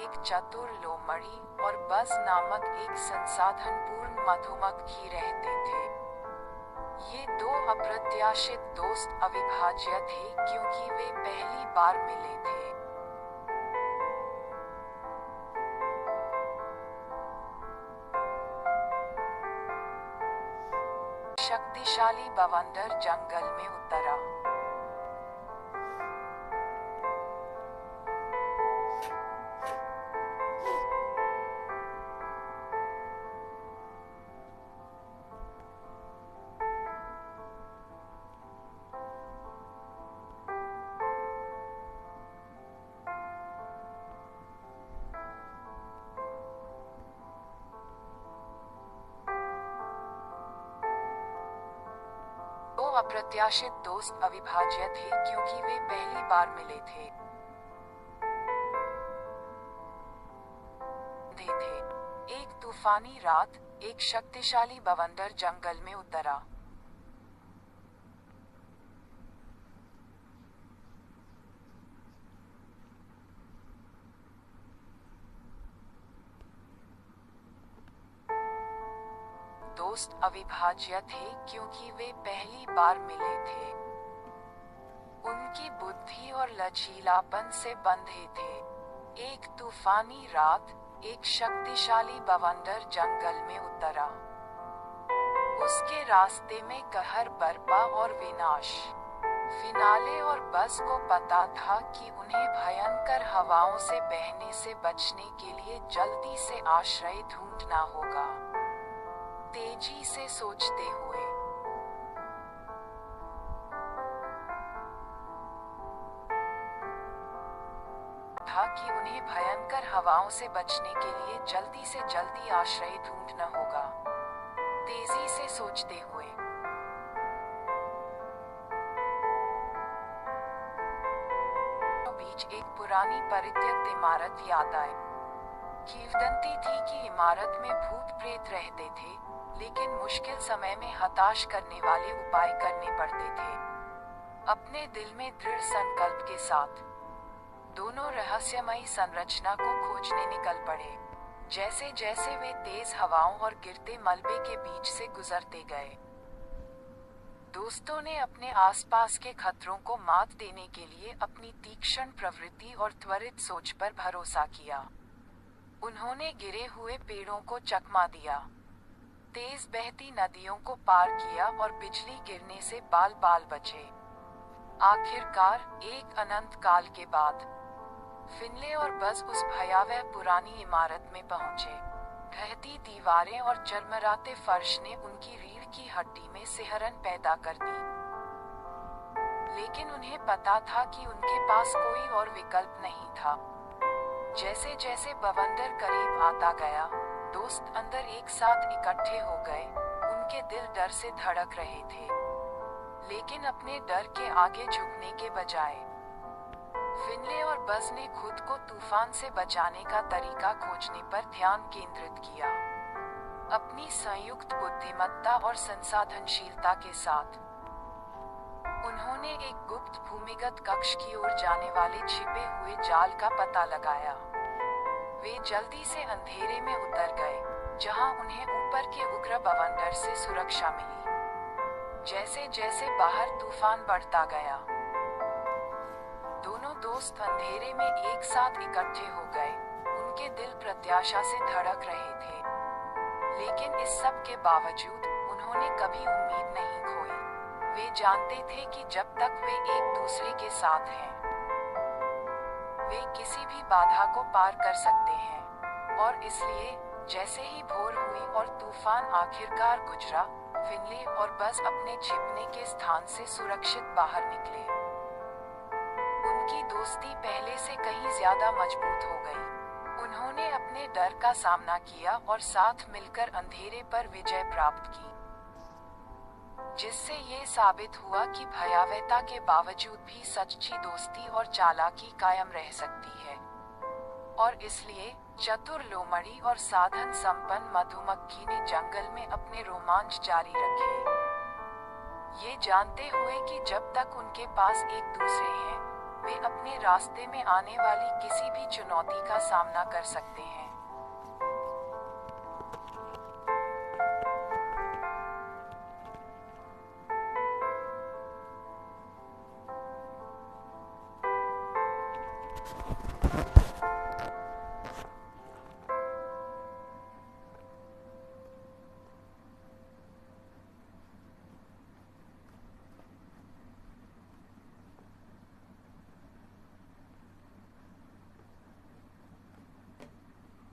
एक चतुर लोमड़ी और बज़ नामक एक संसाधनपूर्ण मधुमक्खी रहते थे। ये दो अप्रत्याशित दोस्त अविभाज्य थे क्योंकि वे पहली बार मिले थे। शक्तिशाली बवंडर जंगल में उतरा। दो अप्रत्याशित दोस्त अविभाज्य थे क्योंकि वे पहली बार मिले थे। एक तूफानी रात, एक शक्तिशाली बवंडर जंगल में उतरा। दोस्त अविभाज्य थे क्योंकि वे पहली बार मिले थे। उनकी बुद्धि और लचीलापन से बंधे थे। एक तूफानी रात, एक शक्तिशाली बवंडर जंगल में उतरा। उसके रास्ते में कहर, बर्पा और विनाश। फिनाले और बज़ को पता था कि उन्हें भयंकर हवाओं से बहने से बचने के लिए जल्दी से आश्रय ढूंढना होगा। तेजी से सोचते हुए था कि उन्हें भयंकर हवाओं से बचने के लिए जल्दी से जल्दी आश्रय ढूंढना होगा। तेजी से सोचते हुए बीच एक पुरानी परित्यक्त इमारत याद आई। किंवदंती थी कि इमारत में भूत प्रेत रहते थे, लेकिन मुश्किल समय में हताश करने वाले उपाय करने पड़ते थे। अपने दिल में दृढ़ संकल्प के साथ दोनों रहस्यमयी संरचना को खोजने निकल पड़े। जैसे जैसे वे तेज हवाओं और गिरते मलबे के बीच से गुजरते गए, दोस्तों ने अपने आसपास के खतरों को मात देने के लिए अपनी तीक्ष्ण प्रवृत्ति और त्वरित सोच पर भरोसा किया। उन्होंने गिरे हुए पेड़ों को चकमा दिया, तेज बहती नदियों को पार किया और बिजली गिरने से बाल बाल बचे। आखिरकार एक अनंत काल के बाद फिनले और बज़ उस भयावह पुरानी इमारत में पहुंचे। ढहती दीवारें और चरमराते फर्श ने उनकी रीढ़ की हड्डी में सिहरन पैदा कर दी, लेकिन उन्हें पता था कि उनके पास कोई और विकल्प नहीं था। जैसे जैसे बवंडर करीब आता गया, दोस्त अंदर एक साथ इकट्ठे हो गए। उनके दिल डर से धड़क रहे थे, लेकिन अपने डर के आगे झुकने के बजाय फिनले और बज़ ने खुद को तूफान से बचाने का तरीका खोजने पर ध्यान केंद्रित किया। अपनी संयुक्त बुद्धिमत्ता और संसाधनशीलता के साथ उन्होंने एक गुप्त भूमिगत कक्ष की ओर जाने वाले छिपे हुए जाल का पता लगाया। वे जल्दी से अंधेरे में उतर गए, जहां उन्हें ऊपर के उग्र बवंडर से सुरक्षा मिली। जैसे जैसे बाहर तूफान बढ़ता गया, दोनों दोस्त अंधेरे में एक साथ इकट्ठे हो गए। उनके दिल प्रत्याशा से धड़क रहे थे, लेकिन इस सब के बावजूद उन्होंने कभी उम्मीद नहीं खोई। वे जानते थे कि जब तक वे एक दूसरे के साथ हैं, वे किसी भी बाधा को पार कर सकते हैं। और इसलिए जैसे ही भोर हुई और तूफान आखिरकार गुजरा, फिनले और बज़ अपने छिपने के स्थान से सुरक्षित बाहर निकले। उनकी दोस्ती पहले से कहीं ज्यादा मजबूत हो गई। उन्होंने अपने डर का सामना किया और साथ मिलकर अंधेरे पर विजय प्राप्त की, जिससे ये साबित हुआ कि भयावहता के बावजूद भी सच्ची दोस्ती और चालाकी कायम रह सकती है। और इसलिए चतुर लोमड़ी और साधन संपन्न मधुमक्खी ने जंगल में अपने रोमांच जारी रखे, ये जानते हुए कि जब तक उनके पास एक दूसरे हैं, वे अपने रास्ते में आने वाली किसी भी चुनौती का सामना कर सकते हैं।